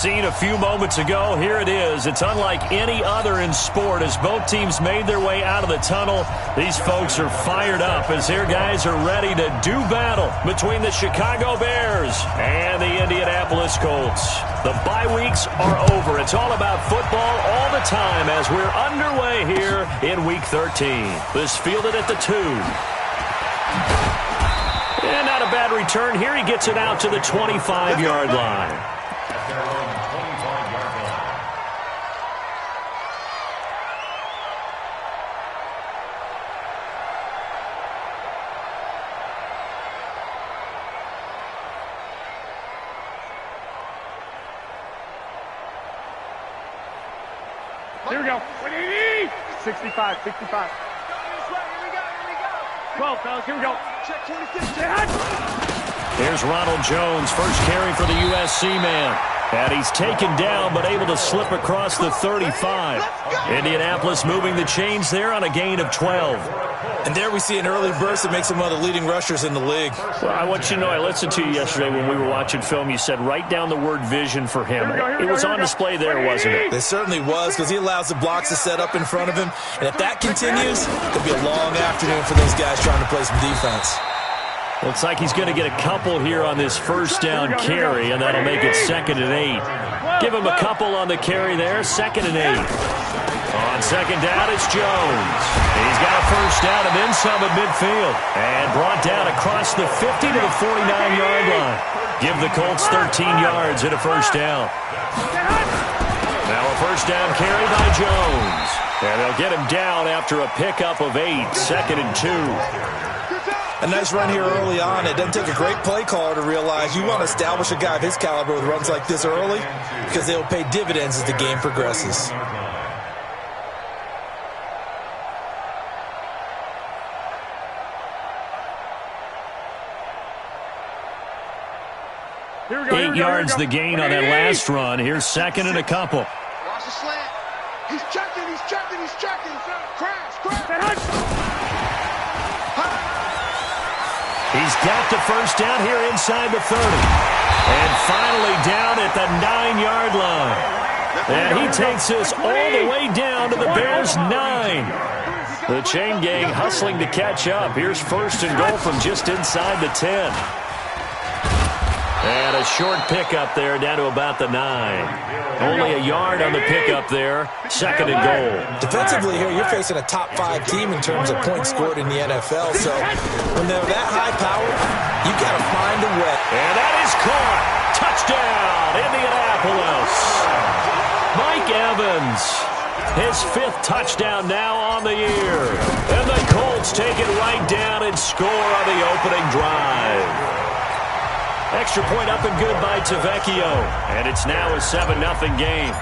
Seen a few moments ago, here it is. It's unlike any other in sport as both teams made their way out of the tunnel. These folks are fired up as their guys are ready to do battle between the Chicago Bears and the Indianapolis Colts. The bye weeks are over. It's all about football all the time as we're underway here in Week 13. This fielded at the 2. And not a bad return here. He gets it out to the 25-yard line. Here we go. 65, 65. 12, fellas, here we go. Check 26. Here's Ronald Jones, first carry for the USC man. And he's taken down but able to slip across the 35. Indianapolis moving the chains there on a gain of 12. And there we see an early burst that makes him one of the leading rushers in the league. Well, I want you to know, I listened to you yesterday when we were watching film. You said write down the word vision for him. It was on display there, wasn't it? It certainly was, because he allows the blocks to set up in front of him. And if that continues, it'll be a long afternoon for those guys trying to play some defense. Looks like he's going to get a couple here on this first down carry, and that'll make it 2nd and 8. Give him a couple on the carry there, 2nd and 8. On second down, it's Jones. He's got a first down and then some at midfield. And brought down across the 50 to the 49-yard line. Give the Colts 13 yards and a first down. Now a first down carry by Jones. And they'll get him down after a pickup of 8, 2nd and 2. A nice run here early on. It doesn't take a great play caller to realize you want to establish a guy of his caliber with runs like this early because they'll pay dividends as the game progresses. Here we go, 8 yards the gain on that last run. Here's 2nd and a couple. Watch the slant. He's checking. Crash. He's got the first down here inside the 30. And finally down at the 9-yard line. And he takes this all the way down to the Bears' 9. The chain gang hustling to catch up. Here's 1st and goal from just inside the 10. And a short pickup there down to about the 9. Only a yard on the pickup there. 2nd and goal. Defensively here, you're facing a top 5 team in terms of points scored in the NFL. So when they're that high powered, you got to find a way. And that is caught. Touchdown, Indianapolis. Mike Evans. His 5th touchdown now on the year. And the Colts take it right down and score on the opening drive. Extra point up and good by Tavecchio. And it's now a 7-0 game.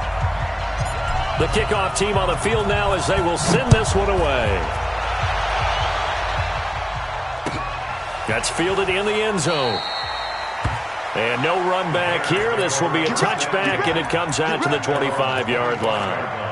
The kickoff team on the field now as they will send this one away. That's fielded in the end zone. And no run back here. This will be a touchback, and it comes out to the 25-yard line.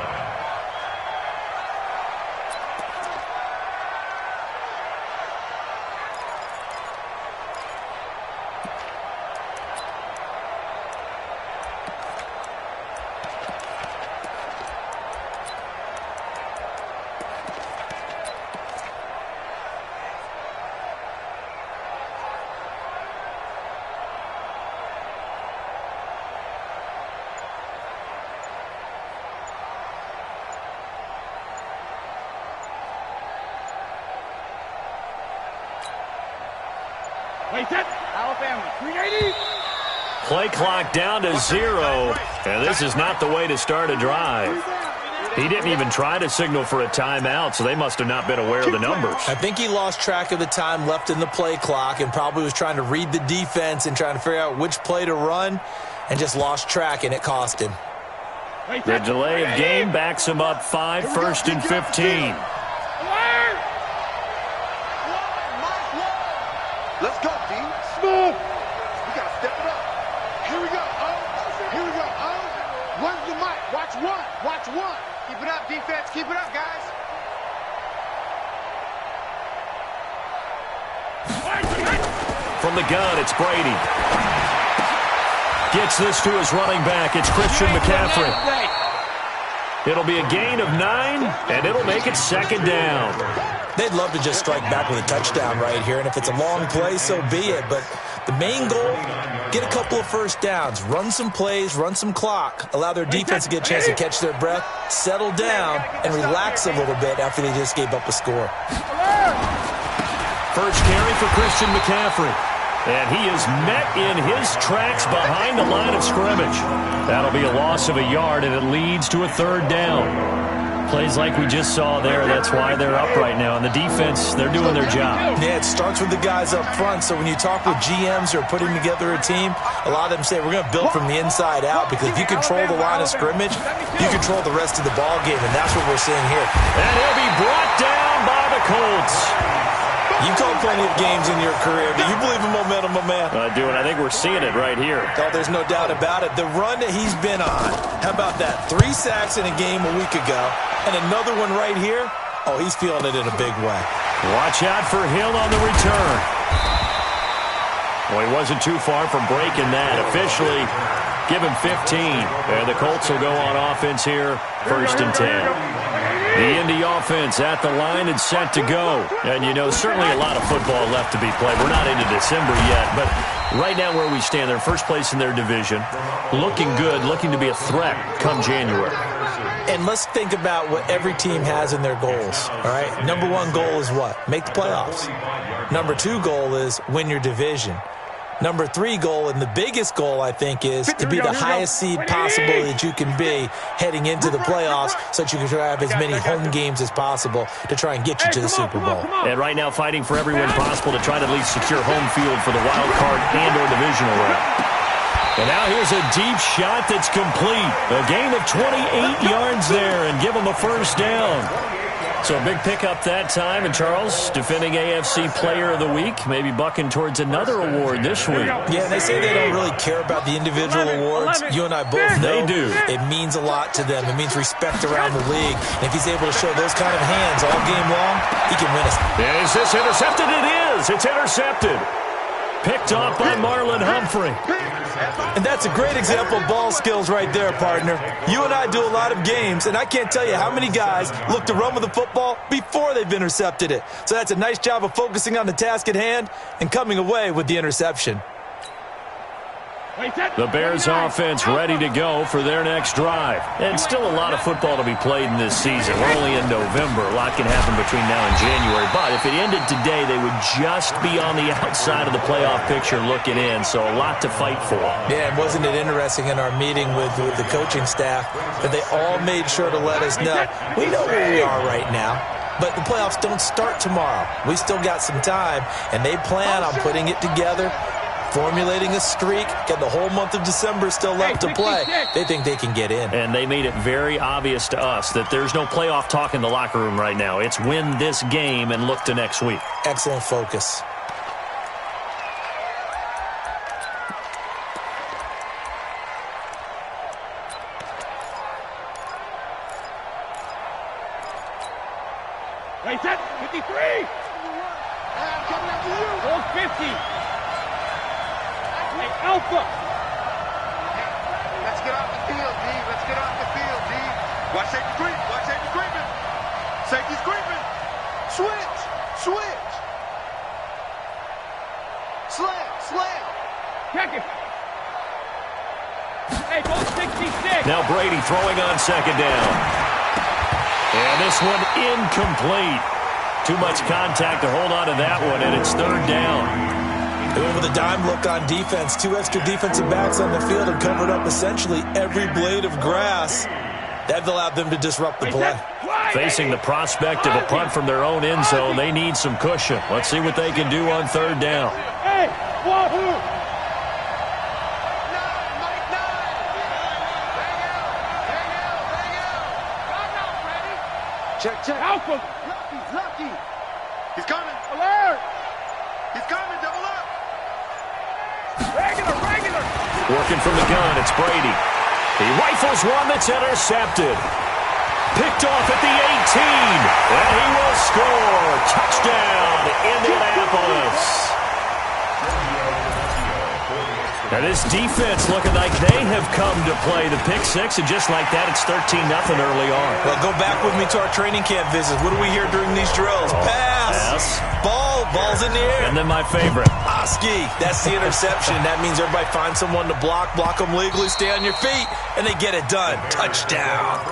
Alabama, 380. Play clock down to 0, and this is not the way to start a drive. He didn't even try to signal for a timeout, so they must have not been aware of the numbers. I think he lost track of the time left in the play clock and probably was trying to read the defense and trying to figure out which play to run and just lost track, and it cost him. The delay of game backs him up 5, 1st and 15. Let's go, team. Smooth. We got to step it up. Here we go. Where's the mic? Watch one. Keep it up, defense. Keep it up, guys. From the gun, it's Brady. Gets this to his running back. It's Christian McCaffrey. It'll be a gain of 9, and it'll make it 2nd down. They'd love to just strike back with a touchdown right here, and if it's a long play, so be it. But the main goal, get a couple of first downs, run some plays, run some clock, allow their defense to get a chance to catch their breath, settle down, and relax a little bit after they just gave up a score. First carry for Christian McCaffrey. And he is met in his tracks behind the line of scrimmage. That'll be a loss of a yard, and it leads to a 3rd down. Plays like we just saw there, that's why they're up right now. And the defense, they're doing their job. Yeah, it starts with the guys up front. So when you talk with GMs who are putting together a team, a lot of them say we're going to build from the inside out, because if you control the line of scrimmage, you control the rest of the ball game, and that's what we're seeing here. And he'll be brought down by the Colts. You've called plenty of games in your career. Do you believe in momentum, my man? I do, and I think we're seeing it right here. Oh, there's no doubt about it. The run that he's been on, how about that? 3 sacks in a game a week ago, and another one right here. Oh, he's feeling it in a big way. Watch out for Hill on the return. Well, he wasn't too far from breaking that. Officially, give him 15. And the Colts will go on offense here, 1st and 10. The Indy offense at the line and set to go. And, you know, certainly a lot of football left to be played. We're not into December yet, but right now where we stand, they're first place in their division. Looking good, looking to be a threat come January. And let's think about what every team has in their goals, all right? Number 1 goal is what? Make the playoffs. Number 2 goal is win your division. Number 3 goal, and the biggest goal, I think, is to be the highest seed possible that you can be heading into the playoffs, so that you can have as many home games as possible to try and get you to the Super Bowl. And right now fighting for every win possible to try to at least secure home field for the wild card and or divisional round. And now here's a deep shot that's complete. A gain of 28 yards there, and give them a 1st down. So a big pickup that time. And Charles, defending AFC Player of the Week, maybe bucking towards another award this week. Yeah, they say they don't really care about the individual awards. You and I both know they do. It means a lot to them. It means respect around the league. And if he's able to show those kind of hands all game long, he can win us. Is this intercepted? It is. It's intercepted. Picked off by Marlon Humphrey. And that's a great example of ball skills right there, partner. You and I do a lot of games, and I can't tell you how many guys look to run with the football before they've intercepted it. So that's a nice job of focusing on the task at hand and coming away with the interception. The Bears offense ready to go for their next drive. And still a lot of football to be played in this season. We're only in November. A lot can happen between now and January. But if it ended today, they would just be on the outside of the playoff picture looking in. So a lot to fight for. Yeah, and wasn't it interesting in our meeting with the coaching staff that they all made sure to let us know, we know where we are right now. But the playoffs don't start tomorrow. We still got some time, and they plan on putting it together, formulating a streak, got the whole month of December still left to play. They think they can get in. And they made it very obvious to us that there's no playoff talk in the locker room right now. It's win this game and look to next week. Excellent focus. Right set, 53. Coming after you. Hold 50. Hey, Alpha. Let's get off the field, D. Let's get off the field, D. Watch safety creep. Watch safety creeping. Safety's creeping. Switch. Switch. Slam. Slam. Check it. Hey, go 66. Now Brady throwing on 2nd down. And this one incomplete. Too much contact to hold on to that one, and it's 3rd down. They went with a dime look on defense. 2 extra defensive backs on the field and covered up essentially every blade of grass. That allowed them to disrupt the play. Facing the prospect of a punt from their own end zone, they need some cushion. Let's see what they can do on 3rd down. Hey, wahoo. Check, check. Alpha. Lucky. He's coming. Alert. He's coming. Double up. Regular, regular. Working from the gun, it's Brady. He rifles one that's intercepted. Picked off at the 18. And he will score. Touchdown, Indianapolis. Now this defense looking like they have come to play the pick six, and just like that, it's 13-0 early on. Well, go back with me to our training camp visits. What do we hear during these drills? Pass. Ball's in the air. And then my favorite. Oski. That's the interception. That means everybody finds someone to block them legally, stay on your feet, and they get it done. Touchdown.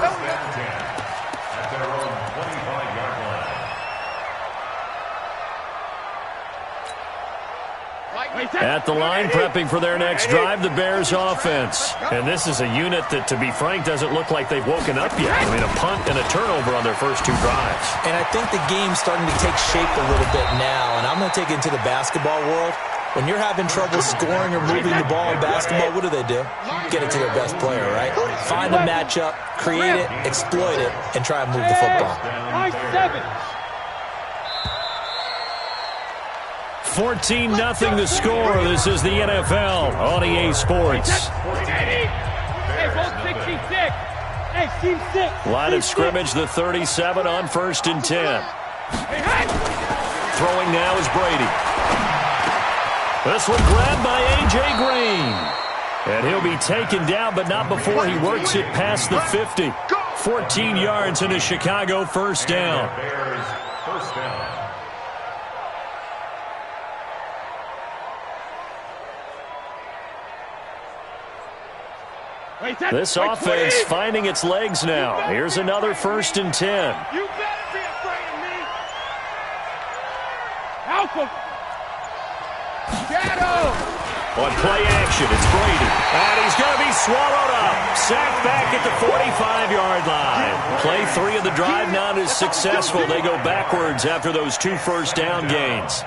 At the line, prepping for their next drive, the Bears offense. And this is a unit that, to be frank, doesn't look like they've woken up yet. I mean, a punt and a turnover on their first two drives. And I think the game's starting to take shape a little bit now, and I'm going to take it into the basketball world. When you're having trouble scoring or moving the ball in basketball, what do? Get it to their best player, right? Find a matchup, create it, exploit it, and try and move the football. 14-0 the score. This is the NFL on EA Sports. Line of scrimmage, the 37 on 1st and 10. Throwing now is Brady. This one grabbed by A.J. Green. And he'll be taken down, but not before he works it past the 50. 14 yards into Chicago, first down. This offense finding its legs now. Here's another 1st and 10. You better be afraid of me. Alpha. Shadow. On play action, it's Brady. And he's going to be swallowed up. Sacked back at the 45-yard line. Play 3 of the drive not as successful. They go backwards after those 2 first down gains.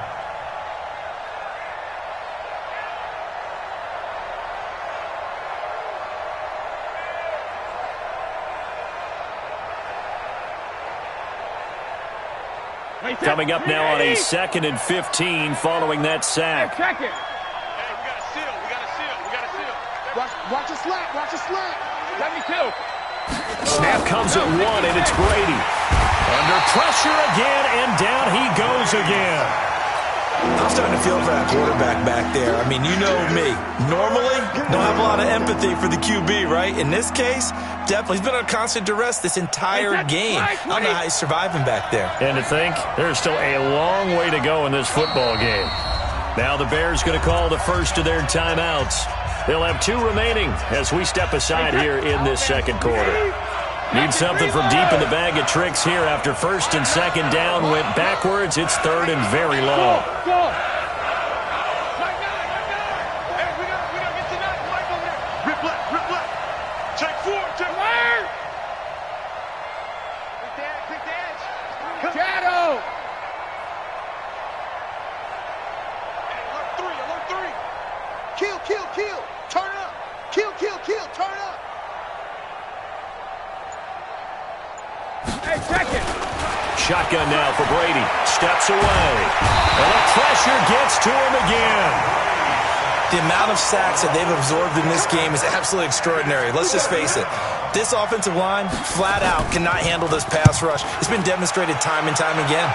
Coming up now on a 2nd and 15 following that sack. Check it. Hey, we got to seal. Watch a slap. Let me too. Snap comes at 1, and it's Brady. Under pressure again, and down he goes again. I'm starting to feel for that quarterback back there. I mean, you know me. Normally, don't have a lot of empathy for the QB, right? In this case, definitely. He's been under constant duress this entire game. I don't know how he's surviving back there. And to think, there's still a long way to go in this football game. Now the Bears going to call the first of their timeouts. They'll have 2 remaining as we step aside here in this second quarter. Need something from deep in the bag of tricks here after 1st and 2nd down went backwards. It's 3rd and very long. Go. Hey, we got to get to that. Mike over there. Rip left. Check 4. Pick the edge. Shadow. Hey, alert 3. Kill. Turn up. Kill. Turn up. Hey, check it. Shotgun now for Brady. Steps away. And the pressure gets to him again. The amount of sacks that they've absorbed in this game is absolutely extraordinary. Let's just face it. This offensive line, flat out, cannot handle this pass rush. It's been demonstrated time and time again.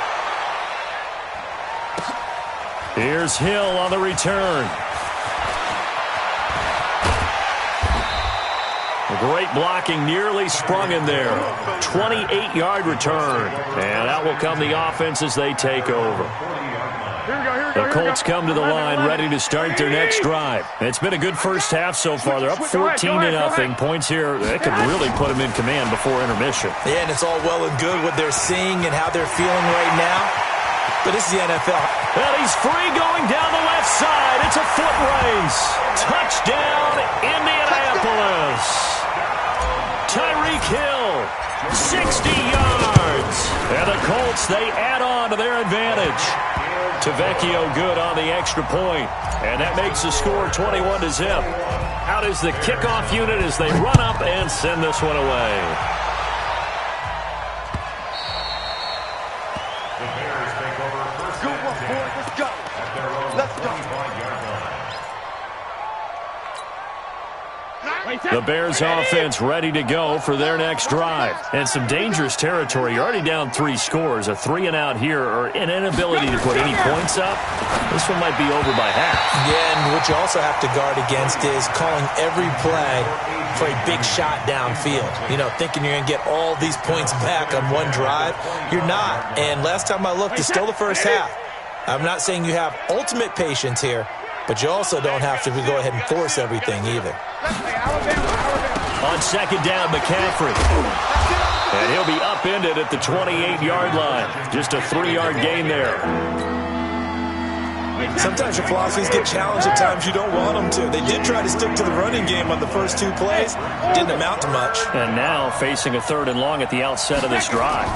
Here's Hill on the return. Great blocking, nearly sprung in there. 28-yard return. And out will come the offense as they take over. The Colts come to the line ready to start their next drive. It's been a good first half so far. They're up 14-0. Points here, they could really put them in command before intermission. Yeah, and it's all well and good what they're seeing and how they're feeling right now. But this is the NFL. And he's free going down the left side. It's a foot race. Touchdown, Indianapolis. Tyreek Hill, 60 yards. And the Colts, they add on to their advantage. Tavecchio good on the extra point. And that makes the score 21-0. Out is the kickoff unit as they run up and send this one away. Good one, boys. Let's go. The Bears offense ready to go for their next drive. And some dangerous territory. You're already down 3 scores. A 3-and-out here or an inability to put any points up. This one might be over by half. Yeah, and what you also have to guard against is calling every play for a big shot downfield. You know, thinking you're going to get all these points back on one drive. You're not. And last time I looked, it's still the first half. I'm not saying you have ultimate patience here, but you also don't have to go ahead and force everything either. On second down, McCaffrey. And he'll be upended at the 28-yard line. Just a 3-yard gain there. Sometimes your philosophies get challenged at times you don't want them to. They did try to stick to the running game on the first 2 plays. Didn't amount to much. And now facing a 3rd and long at the outset of this drive.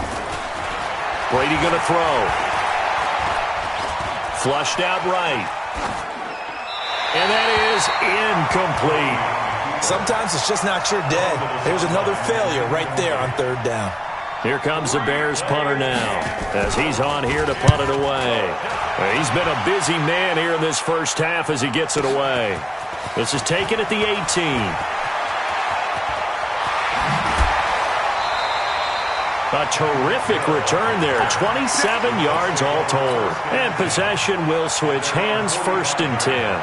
Brady going to throw. Flushed out right. And that is incomplete. Sometimes it's just not your day. There's another failure right there on 3rd down. Here comes the Bears punter now as he's on here to punt it away. He's been a busy man here in this first half as he gets it away. This is taken at the 18. A terrific return there. 27 yards all told. And possession will switch hands, 1st and 10.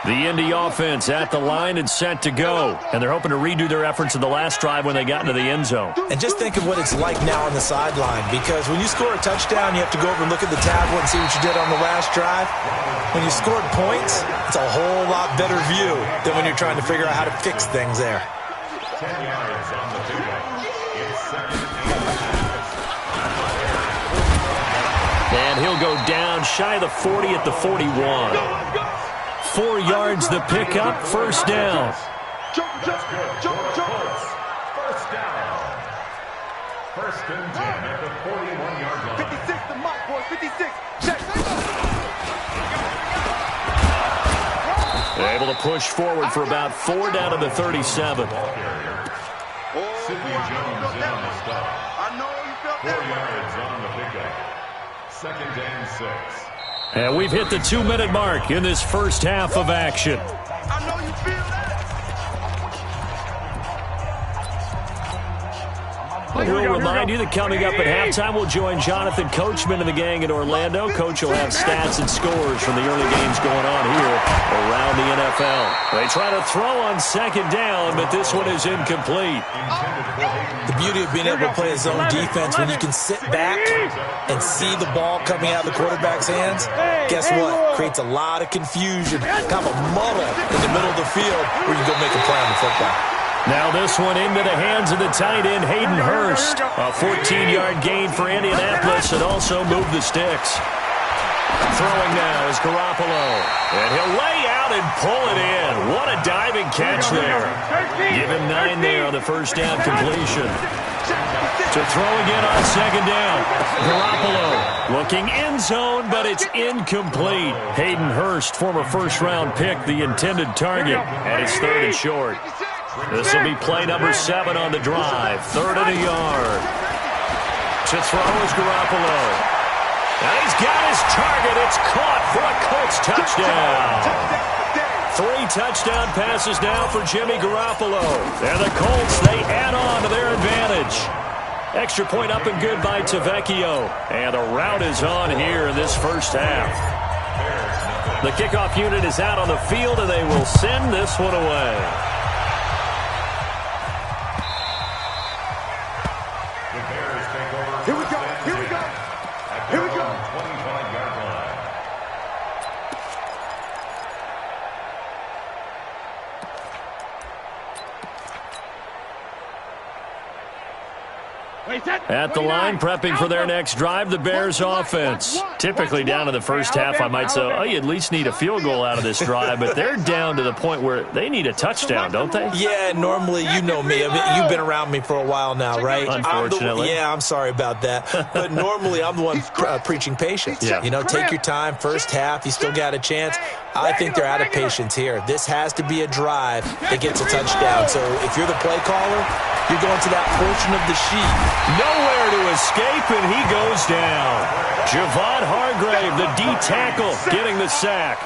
The Indy offense at the line and set to go. And they're hoping to redo their efforts in the last drive when they got into the end zone. And just think of what it's like now on the sideline, because when you score a touchdown, you have to go over and look at the tablet and see what you did on the last drive. When you scored points, it's a whole lot better view than when you're trying to figure out how to fix things there. 10 yards on the pickup. It's 2nd and 10. And he'll go down shy of the 40 at the 41. 4 yards the pickup, 1st down. First down. 1st and 10 at the 41-yard line. 56 to Mike, boys. 56. Check. Able to push forward for about 4 down to the 37. Sidney Jones in on the stop. I know you felt 4 yards on the pickup. 2nd and 6. And we've hit the 2-minute mark in this first half of action. I know you feel that. We'll remind you that coming up at halftime, we'll join Jonathan Coachman and the gang in Orlando. Coach will have stats and scores from the early games going on here around the NFL. They try to throw on 2nd down, but this one is incomplete. The beauty of being able to play a zone defense when you can sit back and see the ball coming out of the quarterback's hands, guess what? Creates a lot of confusion, kind of a muddle in the middle of the field where you can go make a play on the football. Now this one into the hands of the tight end, Hayden Hurst. A 14-yard gain for Indianapolis and also moved the sticks. Throwing now is Garoppolo. And he'll lay out and pull it in. What a diving catch there. Give him 9 there on the 1st down completion. To throw again on 2nd down. Garoppolo looking end zone, but it's incomplete. Hayden Hurst, former 1st-round pick, the intended target. And it's 3rd and short. This will be play number 7 on the drive. 3rd and a yard. To throw is Garoppolo. And he's got his target. It's caught for a Colts touchdown. 3 touchdown passes now for Jimmy Garoppolo. And the Colts, they add on to their advantage. Extra point up and good by Tavecchio. And the route is on here in this first half. The kickoff unit is out on the field, and they will send this one away. Here we go. Here we go. Here we go. 25-yard line. At the line, prepping for their next drive, the Bears offense. Typically down in the first half, I might say, oh, you at least need a field goal out of this drive, but they're down to the point where they need a touchdown, don't they? Yeah, normally, you know me. I mean, you've been around me for a while now, right? Unfortunately. I'm sorry about that. But normally, I'm the one preaching patience. Yeah. You know, take your time. First half, you still got a chance. I think they're out of patience here. This has to be a drive that gets a touchdown. So if you're the play caller, you're going to that portion of the sheet. Nowhere to escape, and he goes down. Javon Hargrave, the D tackle, getting the sack.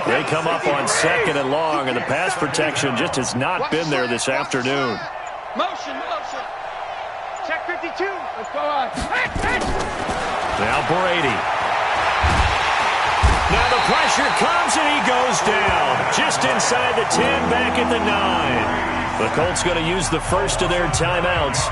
They come up on 2nd and long, and the pass protection just has not been there this afternoon. Motion. Check 52. Let's go on. Now Brady. Now the pressure comes, and he goes down. Just inside the 10, back at the 9. The Colts going to use the first of their timeouts,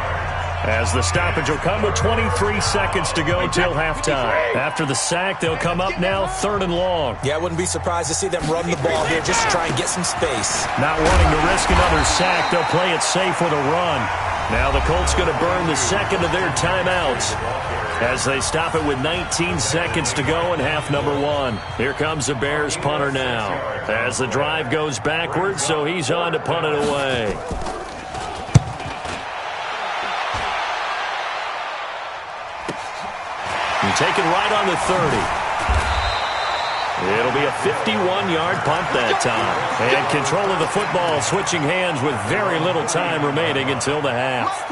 as the stoppage will come with 23 seconds to go till halftime. After the sack, they'll come up now 3rd and long. Yeah, I wouldn't be surprised to see them run the ball here just to try and get some space. Not wanting to risk another sack, they'll play it safe with a run. Now the Colts going to burn the second of their timeouts as they stop it with 19 seconds to go in half number 1. Here comes the Bears punter now as the drive goes backwards, so he's on to punt it away. Taken right on the 30. It'll be a 51-yard punt that time. And control of the football switching hands with very little time remaining until the half.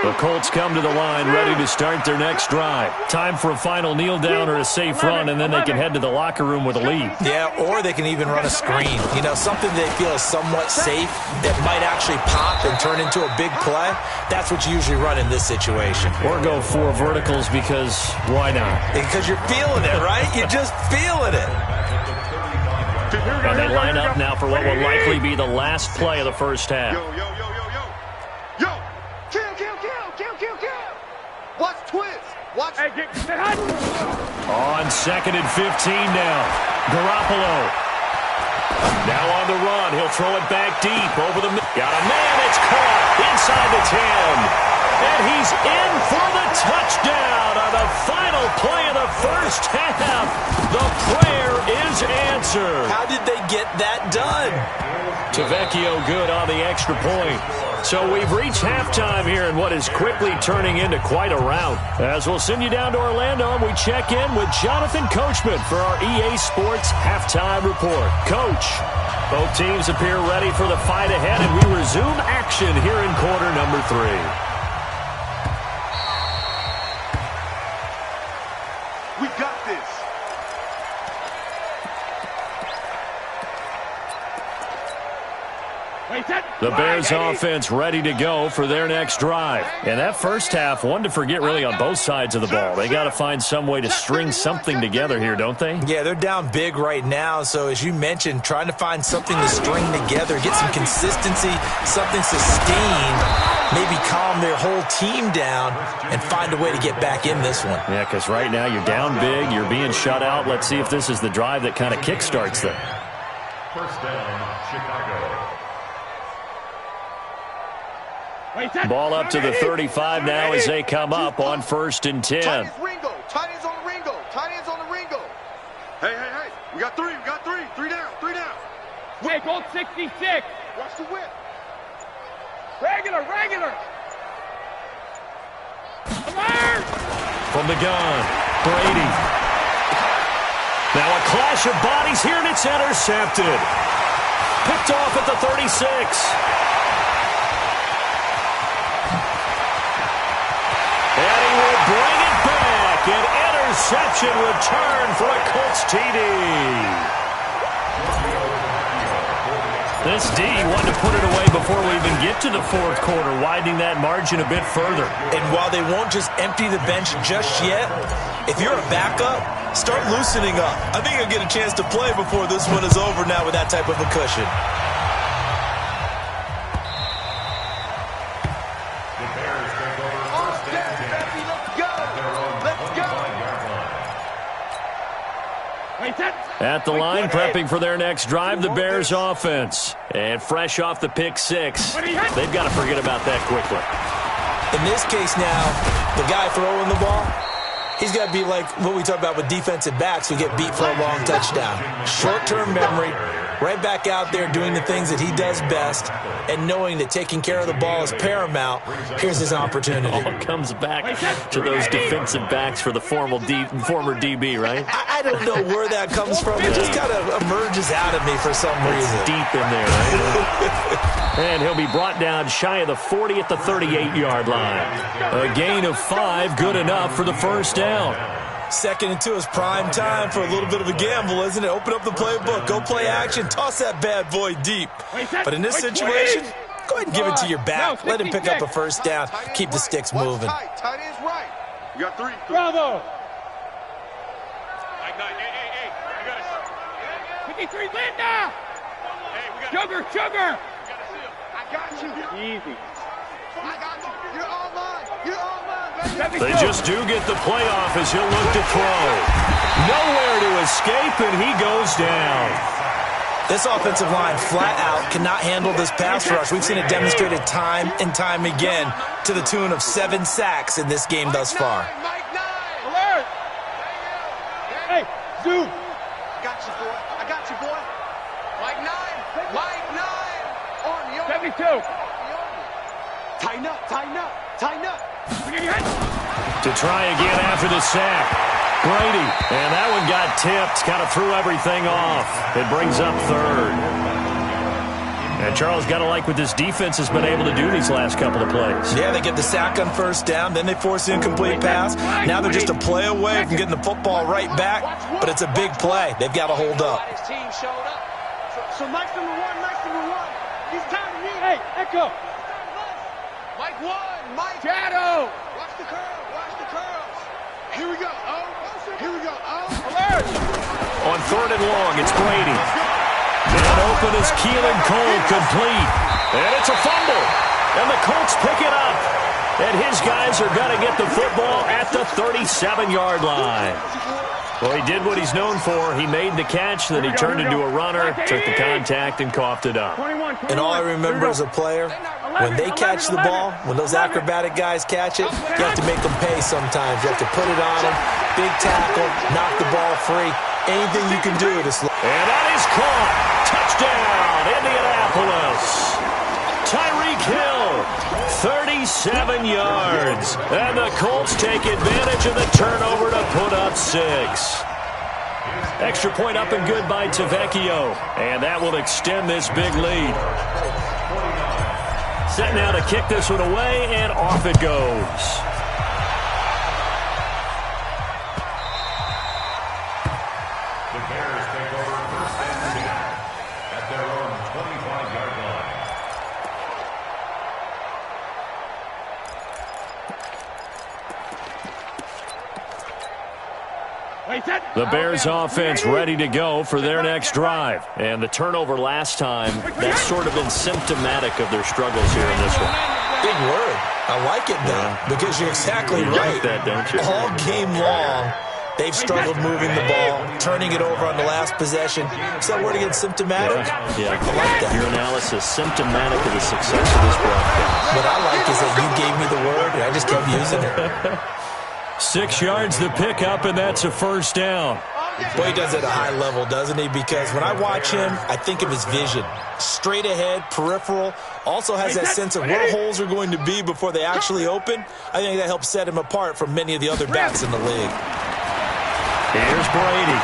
The Colts come to the line ready to start their next drive. Time for a final kneel down or a safe run, and then they can head to the locker room with a lead. Yeah, or they can even run a screen. You know, something they feel is somewhat safe that might actually pop and turn into a big play. That's what you usually run in this situation. Or go 4 verticals because why not? Because you're feeling it, right? You're just feeling it. And they line up now for what will likely be the last play of the first half. Watch twist. Watch. On 2nd and 15 now. Garoppolo. Now on the run. He'll throw it back deep over the middle. Got a man. It's caught inside the 10. And he's in for the touchdown on the final play of the first half. The prayer is answered. How did they get that done? Tavecchio good on the extra point. So we've reached halftime here in what is quickly turning into quite a rout. As we'll send you down to Orlando, and we check in with Jonathan Coachman for our EA Sports Halftime Report. Coach, both teams appear ready for the fight ahead, and we resume action here in quarter number 3. We got this. The Bears offense ready to go for their next drive. And that first half, one to forget really on both sides of the ball. They got to find some way to string something together here, don't they? Yeah, they're down big right now. So as you mentioned, trying to find something to string together, get some consistency, something sustained, maybe calm their whole team down and find a way to get back in this one. Yeah, because right now you're down big, you're being shut out. Let's see if this is the drive that kind of kickstarts them. First down, Chicago. Ball up to the 35 now as they come up on 1st and 10. Tight ends on the Ringo. Hey. We got 3. 3 down. Wait, gold 66. Watch the whip. Regular. Alert! From the gun, Brady. Now a clash of bodies here, and it's intercepted. Picked off at the 36. And he will bring it back. An interception return for a Colts TD. This D wanted to put it away before we even get to the 4th quarter, widening that margin a bit further. And while they won't just empty the bench just yet, if you're a backup, start loosening up. I think you'll get a chance to play before this one is over now with that type of a cushion. At the line, prepping for their next drive, the Bears offense. And fresh off the pick 6, they've got to forget about that quickly. In this case now, the guy throwing the ball, he's got to be like what we talk about with defensive backs who get beat for a long touchdown. Short-term memory, right back out there doing the things that he does best, and knowing that taking care of the ball is paramount. Here's his opportunity. All comes back to those defensive backs for the former DB, right? I don't know where that comes from. It just kind of emerges out of me for some reason. It's deep in there, right? And he'll be brought down shy of the 40 at the 38-yard line. A gain of 5, good enough for the first down. 2nd and 2 is prime time for a little bit of a gamble, isn't it? Open up the playbook, go play action, toss that bad boy deep. But in this situation, go ahead and give it to your back. Let him pick up a first down. Keep the sticks moving. Tight end's right. You got 3. Bravo. Hey, you got to 53, Linda. Sugar. I got you. Easy. I got you. You're all mine. You're all mine, baby. They just do get the playoff as he'll look to throw. Nowhere to escape, and he goes down. This offensive line flat out cannot handle this pass rush. We've seen it demonstrated time and time again to the tune of 7 sacks in this game thus far. Mike 9. Alert. Hey, Zoom. I got you, boy. Mike 9. Mike 9. On the 72. Tighten up. To try again after the sack. Brady, and that one got tipped, kind of threw everything off. It brings up 3rd. And Charles, got to like what this defense has been able to do these last couple of plays. Yeah, they get the sack on first down, then they force the incomplete pass. Now they're just a play away from getting the football right back, but it's a big play. They've got to hold up. His team showed up. So Mike's number one. He's time to me. Hey, Echo. Mike 1. Mike. Shadow. Watch the curls. Here we go. Alert. On 3rd and long, it's Brady. And open is Keelan Cole, complete. And it's a fumble. And the Colts pick it up. And his guys are going to get the football at the 37-yard line. Well, he did what he's known for. He made the catch, then he turned into a runner, took the contact, and coughed it up. 21. And all I remember as a player, when they catch the ball, when those acrobatic guys catch it, you have to make them pay sometimes. You have to put it on them, big tackle, knock the ball free. Anything you can do to slow. And that is caught. Touchdown, Indianapolis. Tyreek Hill, 37 yards. And the Colts take advantage of the turnover to put up 6. Extra point up and good by Tavecchio. And that will extend this big lead. Set now to kick this one away, and off it goes. The Bears take over 1st and 10 at their own 25-yard line. The Bears offense ready to go for their next drive. And the turnover last time, that's sort of been symptomatic of their struggles here in this one. Big word. I like it now because you're exactly You right. like that, don't you? All game long, they've struggled moving the ball, turning it over on the last possession. Is that word again, symptomatic? Yeah. I like that. Your analysis, symptomatic of the success of this broadcast. What I like is that you gave me the word and I just kept using it. 6 yards the pickup, and that's a first down. Boy, he does it at a high level, doesn't he? Because when I watch him, I think of his vision. Straight ahead, peripheral. Also has that sense of where holes are going to be before they actually open. I think that helps set him apart from many of the other backs in the league. Here's Brady.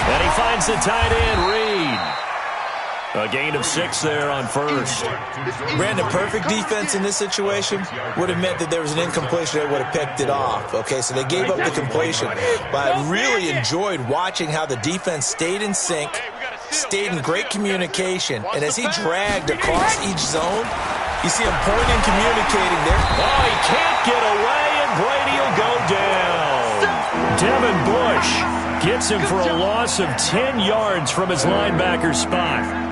And he finds the tight end, Reed. A gain of 6 there on first. Brandon, perfect defense in this situation would have meant that there was an incompletion that would have picked it off. Okay, so they gave up the completion. But I really enjoyed watching how the defense stayed in sync, stayed in great communication, and as he dragged across each zone, you see him pointing, communicating there. Oh, he can't get away, and Brady will go down. Devin Bush gets him for a loss of 10 yards from his linebacker spot.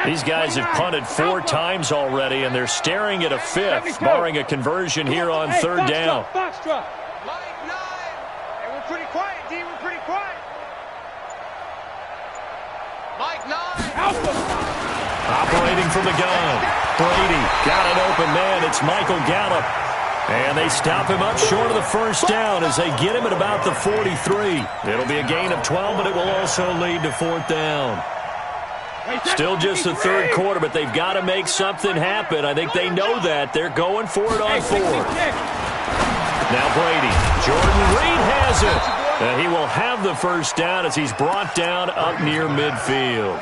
These guys have punted 4 times already, and they're staring at a 5th, barring a conversion here on 3rd down. Box drop. Mike 9. Hey, we're pretty quiet, D. We're pretty quiet. Mike 9. Operating from the gun. Brady got an open man. It's Michael Gallup. And they stop him up short of the first down as they get him at about the 43. It'll be a gain of 12, but it will also lead to 4th down. Still just the 3rd quarter, but they've got to make something happen. I think they know that. They're going for it on 4th. Now Brady. Jordan Reed has it. He will have the first down as he's brought down up near midfield.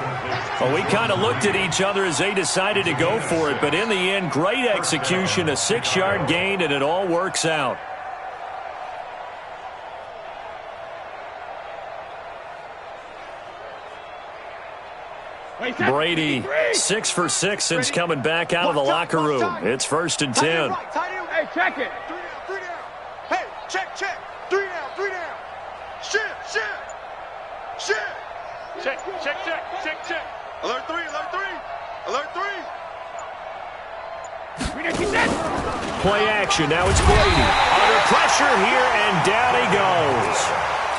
Well, we kind of looked at each other as they decided to go for it, but in the end, great execution, a 6-yard gain, and it all works out. Brady, 6 for 6 since coming back out of the locker room. It's 1st and 10. Hey, check it. 3 down. Hey, check. 3 down. Shift. Check. Alert 3. Play action. Now it's Brady. Under pressure here, and down he goes.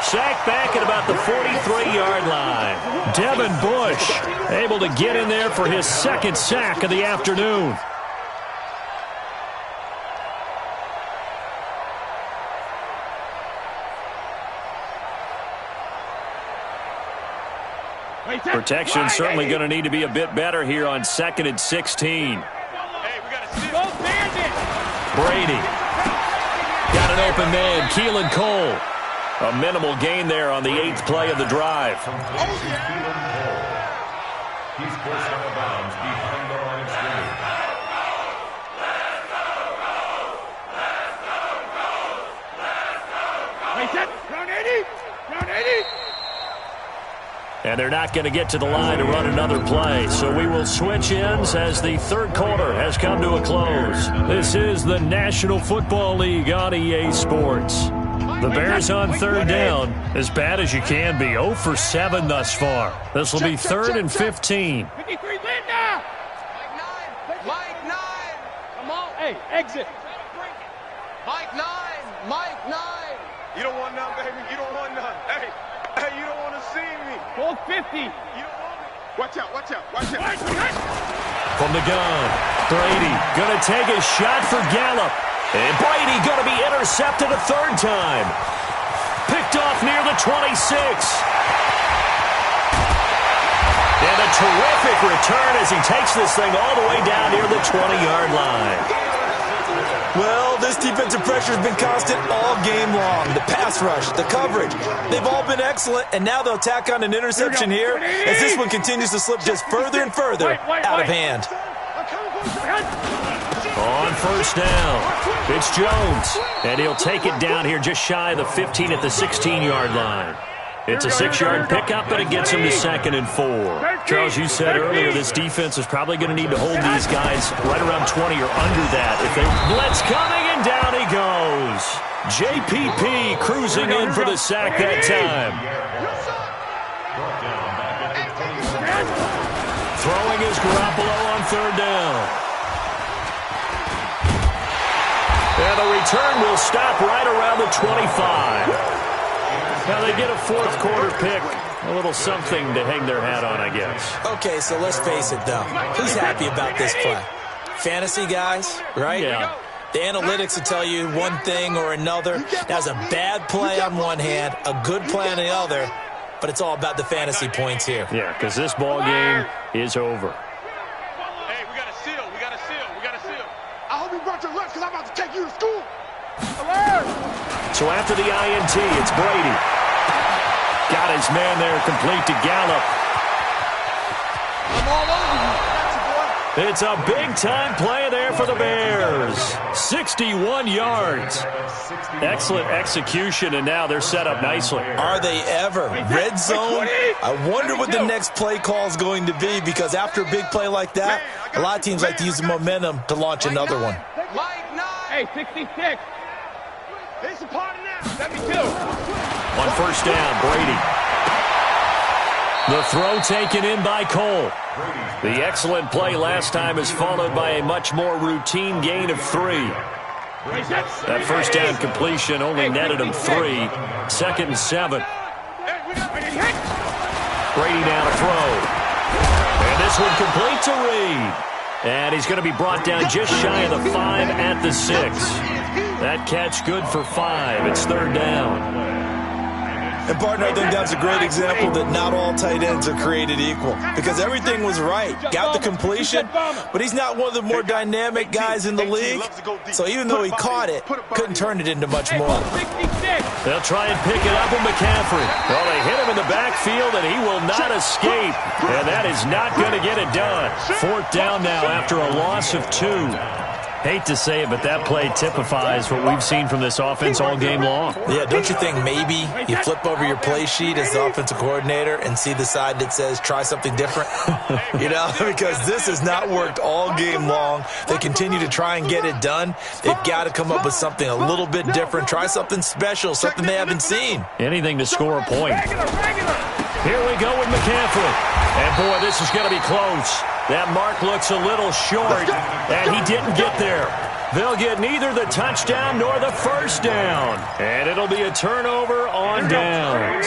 Sacked back at about the 43-yard line. Devin Bush able to get in there for his 2nd sack of the afternoon. Protection certainly going to need to be a bit better here on 2nd and 16. Brady. Got an open man, Keelan Cole. A minimal gain there on the 8th play of the drive. He's pushed out of bounds behind the line of scrimmage. Round 80. And they're not going to get to the line to run another play. So we will switch ends as the 3rd quarter has come to a close. This is the National Football League on EA Sports. The Bears on 3rd down, as bad as you can be, 0 for 7 thus far. This will be 3rd and 15. 53, lead now. Mike 9. Come on. Hey, exit. Mike 9. You don't want none, baby. You don't want none. Hey, you don't want to see me. Hold 50. You don't want me. Watch out. From the gun, Brady going to take a shot for Gallup. And Brady going to be intercepted a 3rd time. Picked off near the 26. And a terrific return as he takes this thing all the way down near the 20-yard line. Well, this defensive pressure has been constant all game long. The pass rush, the coverage, they've all been excellent, and now they'll tack on an interception here as this one continues to slip just further and further out of hand. On 1st down, it's Jones, and he'll take it down here just shy of the 15 at the 16-yard line. It's a 6-yard pickup, and it gets him to 2nd and 4. Charles, you said earlier this defense is probably going to need to hold these guys right around 20 or under that. If they blitz coming, and down he goes. JPP cruising in for the sack that time. Throwing is Garoppolo on 3rd down. And the return will stop right around the 25. Now they get a 4th quarter pick. A little something to hang their hat on, I guess. Okay, so let's face it, though. Who's happy about this play? Fantasy guys, right? Yeah. The analytics will tell you one thing or another. That was a bad play on one hand, a good play on the other, but it's all about the fantasy points here. Yeah, because this ball game is over. Hey, we got a seal. I hope you brought your lunch because I'm about to take you to school. So after the INT, it's Brady. Got his man there complete to Gallup. I'm all over you. That's a boy. It's a big-time play there for the Bears. 61 yards. Excellent execution, and now they're set up nicely. Are they ever? Red zone? I wonder what the next play call is going to be, because after a big play like that, a lot of teams like to use the momentum to launch another one. Mike 9. Hey, 66. It's a party now. 72. On 1st down, Brady. The throw taken in by Cole. The excellent play last time is followed by a much more routine gain of 3. That 1st down completion only netted him 3. 2nd and 7. Brady now to throw. And this one complete to Reed. And he's going to be brought down just shy of the 5 at the 6. That catch good for 5. It's 3rd down. And, partner, I think that's a great example that not all tight ends are created equal because everything was right. Got the completion, but he's not one of the more dynamic guys in the league. So even though he caught it, couldn't turn it into much more. They'll try and pick it up with McCaffrey. Well, they hit him in the backfield, and he will not escape. And that is not going to get it done. 4th down now after a loss of 2. Hate to say it, but that play typifies what we've seen from this offense all game long. Yeah, don't you think maybe you flip over your play sheet as the offensive coordinator and see the side that says try something different? You know, because this has not worked all game long. They continue to try and get it done. They've got to come up with something a little bit different. Try something special, something they haven't seen. Anything to score a point. Here we go with McCaffrey. And, boy, this is going to be close. That mark looks a little short, and he didn't get there. They'll get neither the touchdown nor the first down. And it'll be a turnover on downs.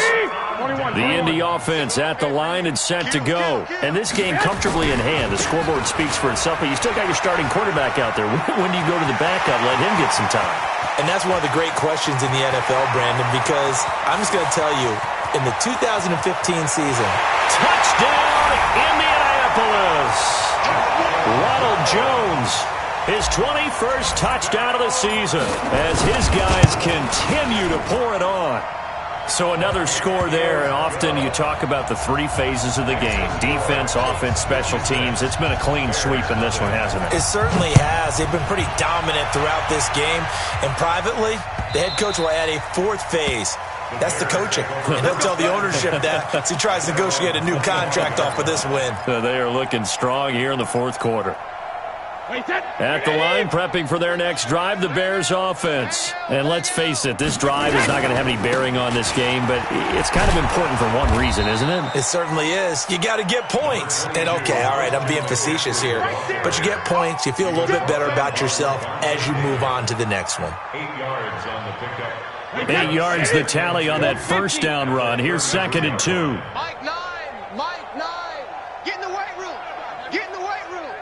The Indy offense at the line and set to go. And this game comfortably in hand. The scoreboard speaks for itself, but you still got your starting quarterback out there. When do you go to the backup, let him get some time? And that's one of the great questions in the NFL, Brandon, because I'm just going to tell you, in the 2015 season, touchdown, Indianapolis! Ronald Jones, his 21st touchdown of the season as his guys continue to pour it on. So another score there, and often you talk about the 3 phases of the game. Defense, offense, special teams. It's been a clean sweep in this one, hasn't it? It certainly has. They've been pretty dominant throughout this game. And privately, the head coach will add a 4th phase. That's the coaching. And he'll tell the ownership that as he tries to negotiate a new contract off of this win. They are looking strong here in the 4th quarter. At the line, prepping for their next drive, the Bears offense. And let's face it, this drive is not going to have any bearing on this game, but it's kind of important for one reason, isn't it? It certainly is. You got to get points. And, okay, all right, I'm being facetious here. But you get points, you feel a little bit better about yourself as you move on to the next one. 8 yards on the pickup. 8 yards the tally on that first down run. Here's 2nd and 2. Mike 9. Mike 9. Get in the weight room. Get in the weight room.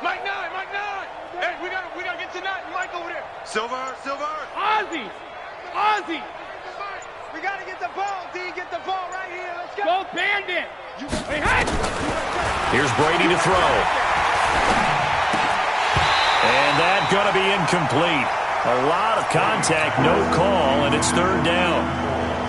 Mike 9. Mike 9. Hey, we gotta get to Mike over there. Silver. Ozzy. We gotta get the ball, D. Get the ball right here. Let's go. Go Bandit. Hey, here's Brady to throw. And that's gonna be incomplete. A lot of contact, no call, and it's 3rd down.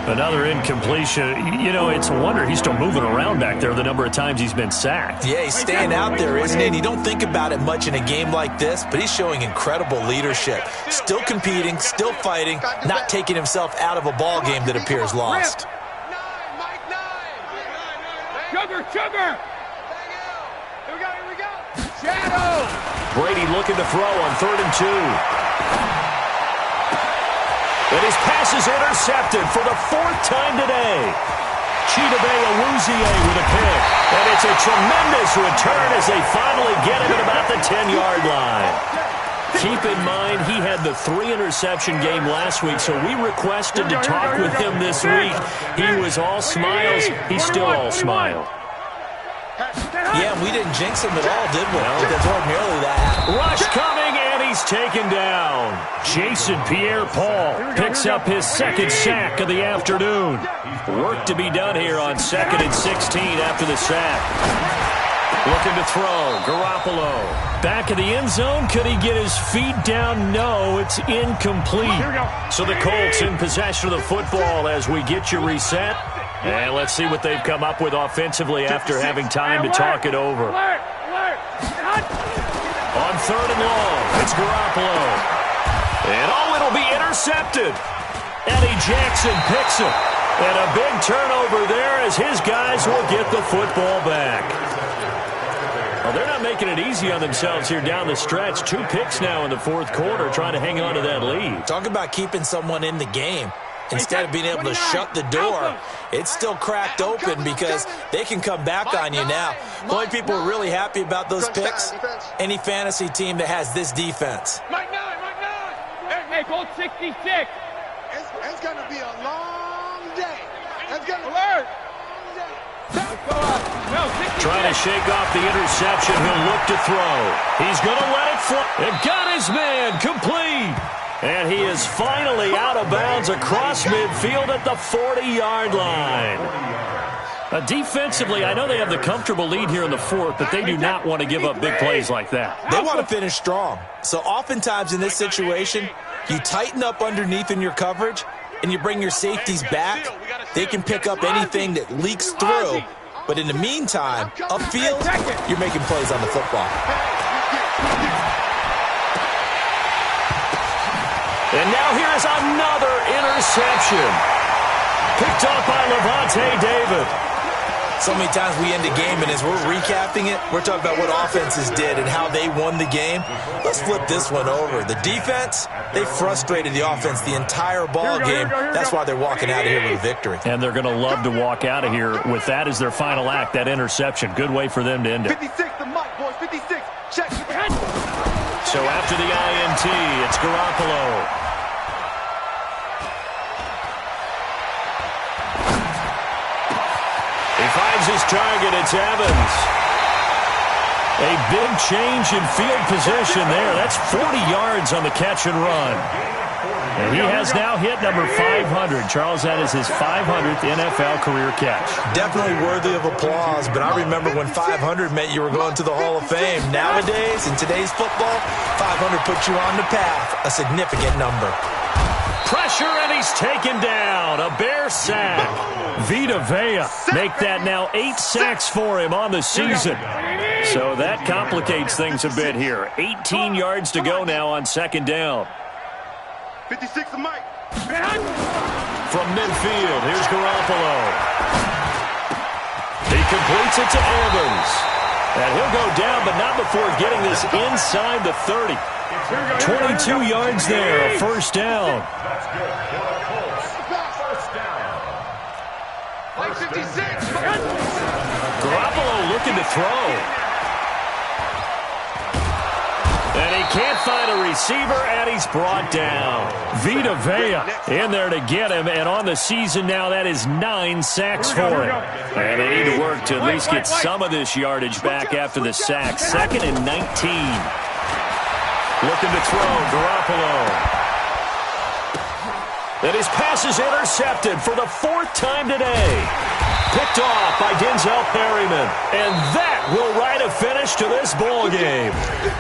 Another incompletion. You know, it's a wonder he's still moving around back there the number of times he's been sacked. Yeah, he's staying out there, isn't he? And you don't think about it much in a game like this, but he's showing incredible leadership. Still competing, still fighting, not taking himself out of a ball game that appears lost. Mike 9. Sugar. Here we go. Shadow. Brady looking to throw on 3rd and 2. And his pass is intercepted for the 4th time today. Chidobe Awuzie with a pick. And it's a tremendous return as they finally get him at about the 10-yard line. Keep in mind, he had the 3-interception game last week, so we requested to talk with him this week. He was all smiles. He's still all smile. Yeah, we didn't jinx him at all, did we? No. That's ordinarily that. Rush coming, and he's taken down. Jason Pierre-Paul picks up his 2nd sack of the afternoon. Work to be done here on 2nd and 16 after the sack. Looking to throw. Garoppolo. Back of the end zone. Could he get his feet down? No, it's incomplete. So the Colts in possession of the football as we get you reset. And let's see what they've come up with offensively after having time to talk it over. On 3rd and long, it's Garoppolo. And it'll be intercepted. Eddie Jackson picks it. And a big turnover there as his guys will get the football back. Well, they're not making it easy on themselves here down the stretch. 2 picks now in the 4th quarter trying to hang on to that lead. Talk about keeping someone in the game. Instead of being able to shut the door, it's still cracked open because they can come back on you now. The only people who are really happy about those picks, any fantasy team that has this defense. Mike 9. Hey, Gold 66. It's going to be a long day. It's going to alert. Trying to shake off the interception. He'll look to throw. He's going to let it fly. And got his man complete. And he is finally out of bounds across midfield at the 40-yard line. Defensively, I know they have the comfortable lead here in the fourth, but they do not want to give up big plays like that. They want to finish strong. So oftentimes in this situation, you tighten up underneath in your coverage, and you bring your safeties back. They can pick up anything that leaks through. But in the meantime, upfield, you're making plays on the football. And now here is another interception. Picked off by Levante David. So many times we end a game, and as we're recapping it, we're talking about what offenses did and how they won the game. Let's flip this one over. The defense, they frustrated the offense the entire ball game. That's why they're walking out of here with a victory. And they're going to love to walk out of here with that as their final act, that interception. Good way for them to end it. 56, the mic, boys, 56. Check. So after the INT, it's Garoppolo. He finds his target. It's Evans. A big change in field position there. That's 40 yards on the catch and run. And he has now hit number 500. Charles, that is his 500th NFL career catch. Definitely worthy of applause, but I remember when 500 meant you were going to the Hall of Fame. Nowadays, in today's football, 500 puts you on the path, a significant number. Pressure, and he's taken down. A Bear sack. Vita Vea make that now 8 sacks for him on the season. So that complicates things a bit here. 18 yards to go now on second down. 56, the mic. From midfield, here's Garoppolo. He completes it to Evans. And he'll go down, but not before getting this inside the 30. 22 yards there, a first down. That's good. For the Colts, first down. Like 56. Garoppolo looking to throw. And he can't find a receiver, and he's brought down. Vita Vea in there to get him, and on the season now, that is 9 sacks for him. And they need to work to at least get some of this yardage back after the sack. 2nd and 19. Looking to throw, Garoppolo. And his pass is intercepted for the 4th time today. Picked off by Denzel Perryman. And that will write a finish to this ball game.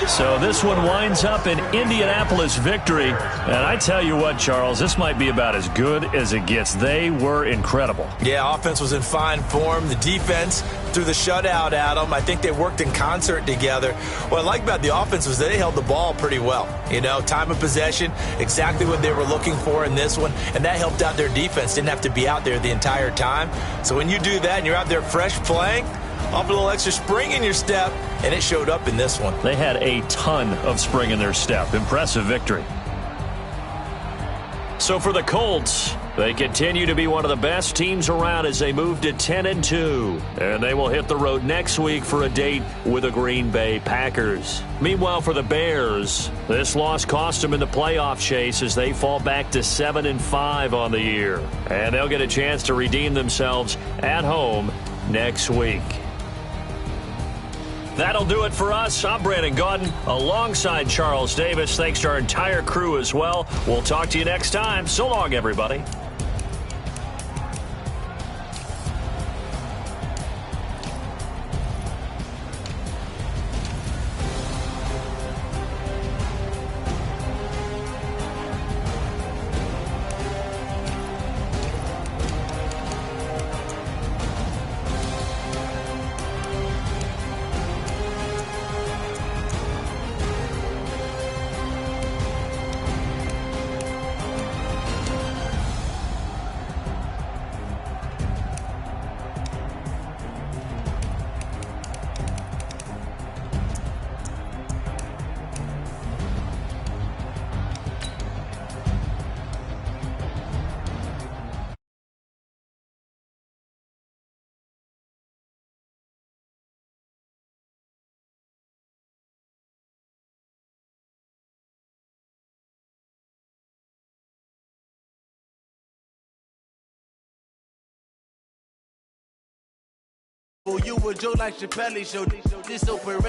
So this one winds up an Indianapolis victory. And I tell you what, Charles, this might be about as good as it gets. They were incredible. Yeah, offense was in fine form. The defense threw the shutout at them. I think they worked in concert together. What I like about the offense was they held the ball pretty well. You know, time of possession, exactly what they were looking for in this one. And that helped out their defense. Didn't have to be out there the entire time. So when you do that and you're out there fresh playing, off a little extra spring in your step, and it showed up in this one. They had a ton of spring in their step. Impressive victory. So for the Colts, they continue to be one of the best teams around as they move to 10-2. And they will hit the road next week for a date with the Green Bay Packers. Meanwhile, for the Bears, this loss cost them in the playoff chase as they fall back to 7-5 on the year. And they'll get a chance to redeem themselves at home next week. That'll do it for us. I'm Brandon Gaudin alongside Charles Davis. Thanks to our entire crew as well. We'll talk to you next time. So long, everybody. You were Joe like Chappelle show. This operation.